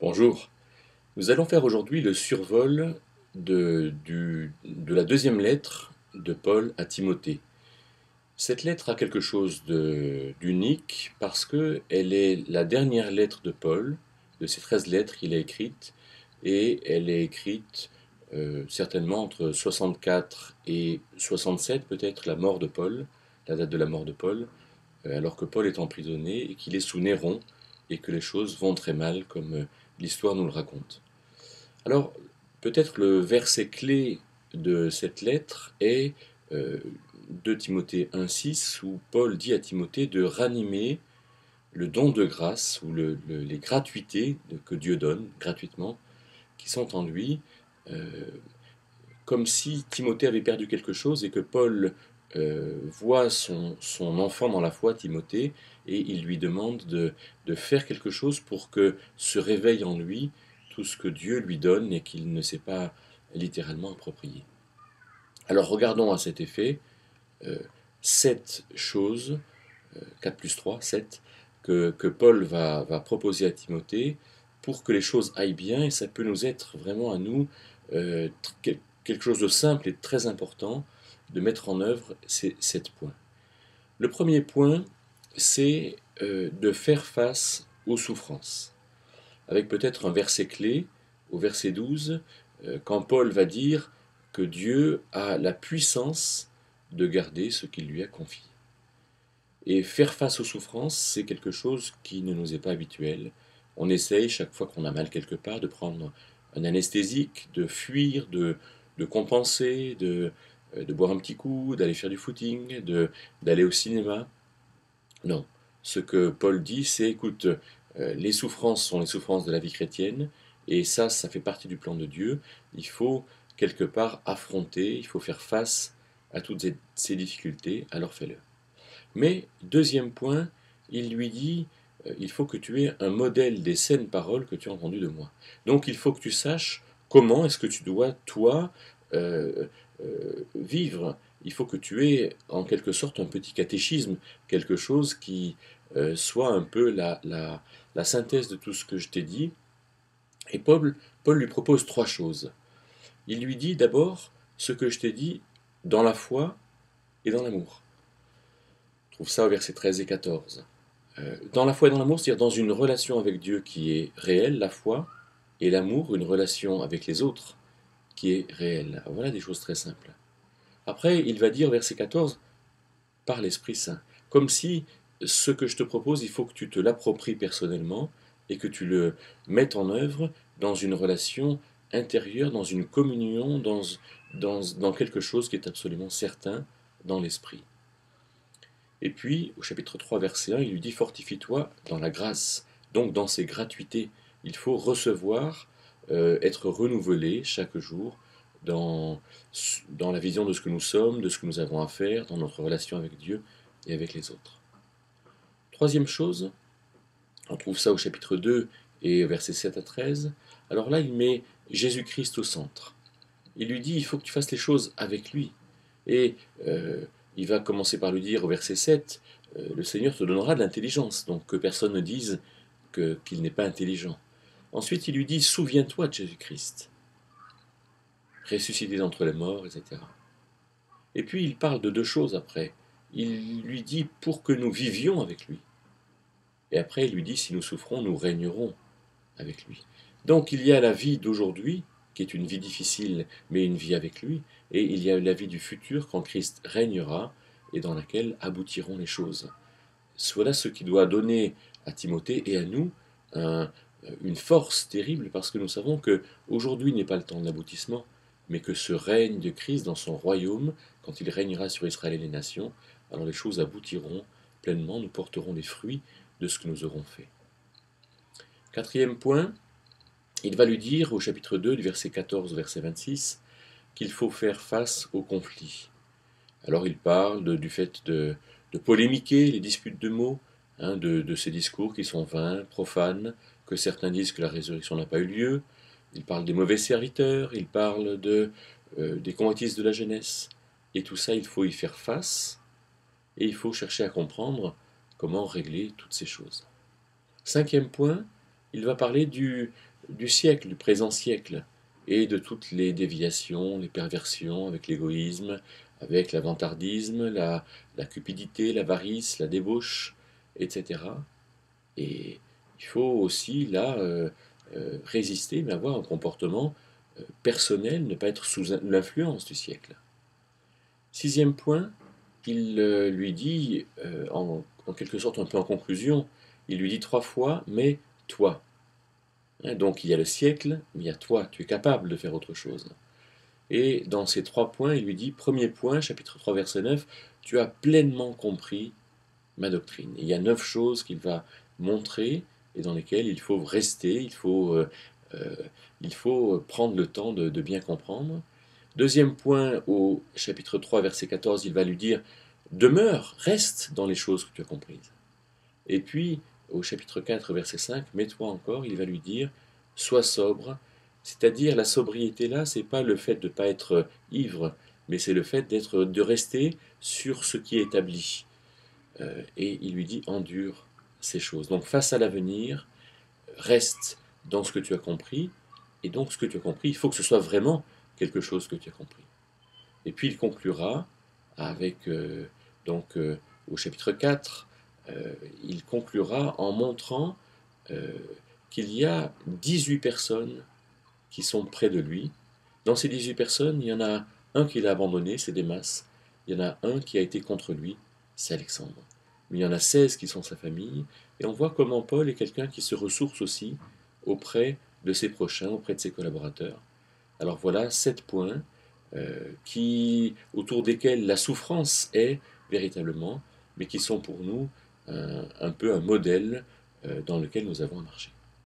Bonjour, nous allons faire aujourd'hui le survol de la deuxième lettre de Paul à Timothée. Cette lettre a quelque chose d'unique parce qu'elle est la dernière lettre de Paul, de ces 13 lettres qu'il a écrites, et elle est écrite certainement entre 64 et 67, peut-être la mort de Paul, la date de la mort de Paul, alors que Paul est emprisonné et qu'il est sous Néron et que les choses vont très mal comme l'histoire nous le raconte. Alors, peut-être le verset clé de cette lettre est 2 Timothée 1,6 où Paul dit à Timothée de ranimer le don de grâce ou les gratuités que Dieu donne gratuitement, qui sont en lui, euh, comme si Timothée avait perdu quelque chose et que Paul voit son enfant dans la foi, Timothée, et il lui demande de faire quelque chose pour que se réveille en lui tout ce que Dieu lui donne et qu'il ne s'est pas littéralement approprié. Alors regardons à cet effet euh, 7 choses, 4 plus 3, 7, que Paul va proposer à Timothée pour que les choses aillent bien, et ça peut nous être vraiment à nous euh, quelque chose de simple et de très important de mettre en œuvre ces 7 points. Le premier point, c'est de faire face aux souffrances, avec peut-être un verset clé, au verset 12, quand Paul va dire que Dieu a la puissance de garder ce qu'il lui a confié. Et faire face aux souffrances, c'est quelque chose qui ne nous est pas habituel. On essaye, chaque fois qu'on a mal quelque part, de prendre un anesthésique, de fuir, de compenser, de boire un petit coup, d'aller faire du footing, d'aller au cinéma. Non. Ce que Paul dit, c'est, écoute, les souffrances sont les souffrances de la vie chrétienne, et ça fait partie du plan de Dieu. Il faut quelque part affronter, il faut faire face à toutes ces difficultés, alors fais-le. Mais, deuxième point, il lui dit, il faut que tu aies un modèle des saines paroles que tu as entendues de moi. Donc il faut que tu saches comment est-ce que tu dois, toi, vivre. Il faut que tu aies en quelque sorte un petit catéchisme, quelque chose qui soit un peu la synthèse de tout ce que je t'ai dit. Et Paul lui propose trois choses. Il lui dit d'abord ce que je t'ai dit dans la foi et dans l'amour. On trouve ça au verset 13 et 14. Dans la foi et dans l'amour, c'est-à-dire dans une relation avec Dieu qui est réelle, la foi, et l'amour, une relation avec les autres qui est réelle. Voilà des choses très simples. Après, il va dire, verset 14, par l'Esprit Saint. Comme si ce que je te propose, il faut que tu te l'appropries personnellement et que tu le mettes en œuvre dans une relation intérieure, dans une communion, dans quelque chose qui est absolument certain dans l'esprit. Et puis, au chapitre 3, verset 1, il lui dit fortifie-toi dans la grâce, donc dans ses gratuités. Il faut recevoir, être renouvelé chaque jour dans, dans la vision de ce que nous sommes, de ce que nous avons à faire, dans notre relation avec Dieu et avec les autres. Troisième chose, on trouve ça au chapitre 2 et versets 7 à 13. Alors là, il met Jésus-Christ au centre. Il lui dit il faut que tu fasses les choses avec lui. Et il va commencer par lui dire au verset 7 le Seigneur te donnera de l'intelligence, donc que personne ne dise qu'il n'est pas intelligent. Ensuite, il lui dit souviens-toi de Jésus-Christ, ressuscité d'entre les morts, etc. Et puis il parle de deux choses après. Il lui dit pour que nous vivions avec lui. Et après, il lui dit si nous souffrons, nous régnerons avec lui. Donc il y a la vie d'aujourd'hui, qui est une vie difficile, mais une vie avec lui, et il y a la vie du futur, quand Christ régnera, et dans laquelle aboutiront les choses. Voilà ce qui doit donner à Timothée et à nous une force terrible, parce que nous savons que aujourd'hui n'est pas le temps de l'aboutissement, mais que ce règne de Christ dans son royaume, quand il régnera sur Israël et les nations, alors les choses aboutiront pleinement, nous porterons les fruits de ce que nous aurons fait. Quatrième point, il va lui dire au chapitre 2, du verset 14 au verset 26, qu'il faut faire face au conflit. Alors il parle du fait de polémiquer les disputes de mots, de ces discours qui sont vains, profanes, que certains disent que la résurrection n'a pas eu lieu. Il parle des mauvais serviteurs, il parle des convoitises de la jeunesse. Et tout ça, il faut y faire face, et il faut chercher à comprendre comment régler toutes ces choses. Cinquième point, il va parler du siècle, du présent siècle, et de toutes les déviations, les perversions avec l'égoïsme, avec l'avantardisme, la cupidité, l'avarice, la débauche, etc. Et il faut aussi là résister, mais avoir un comportement personnel, ne pas être sous l'influence du siècle. Sixième point, il lui dit, en quelque sorte un peu en conclusion, il lui dit 3 fois, mais toi. Hein, donc il y a le siècle, mais il y a toi, tu es capable de faire autre chose. Et dans ces 3 points, il lui dit, premier point, chapitre 3, verset 9, tu as pleinement compris ma doctrine. Et il y a 9 choses qu'il va montrer et dans lesquelles il faut rester, euh, il faut prendre le temps de bien comprendre. Deuxième point, au chapitre 3, verset 14, il va lui dire, demeure, reste dans les choses que tu as comprises. Et puis, au chapitre 4, verset 5, mets-toi encore, il va lui dire, sois sobre, c'est-à-dire la sobriété là, c'est pas le fait de ne pas être ivre, mais c'est le fait de rester sur ce qui est établi. Et il lui dit, endure ces choses. Donc face à l'avenir, reste dans ce que tu as compris, et donc ce que tu as compris, il faut que ce soit vraiment quelque chose que tu as compris. Et puis il conclura avec, au chapitre 4, il conclura en montrant euh, qu'il y a 18 personnes qui sont près de lui. Dans ces 18 personnes, il y en a un qui l'a abandonné, c'est Démas. Il y en a un qui a été contre lui, c'est Alexandre. Mais il y en a 16 qui sont sa famille. Et on voit comment Paul est quelqu'un qui se ressource aussi auprès de ses prochains, auprès de ses collaborateurs. Alors voilà 7 points autour desquels la souffrance est véritablement, mais qui sont pour nous un peu un modèle dans lequel nous avons marché.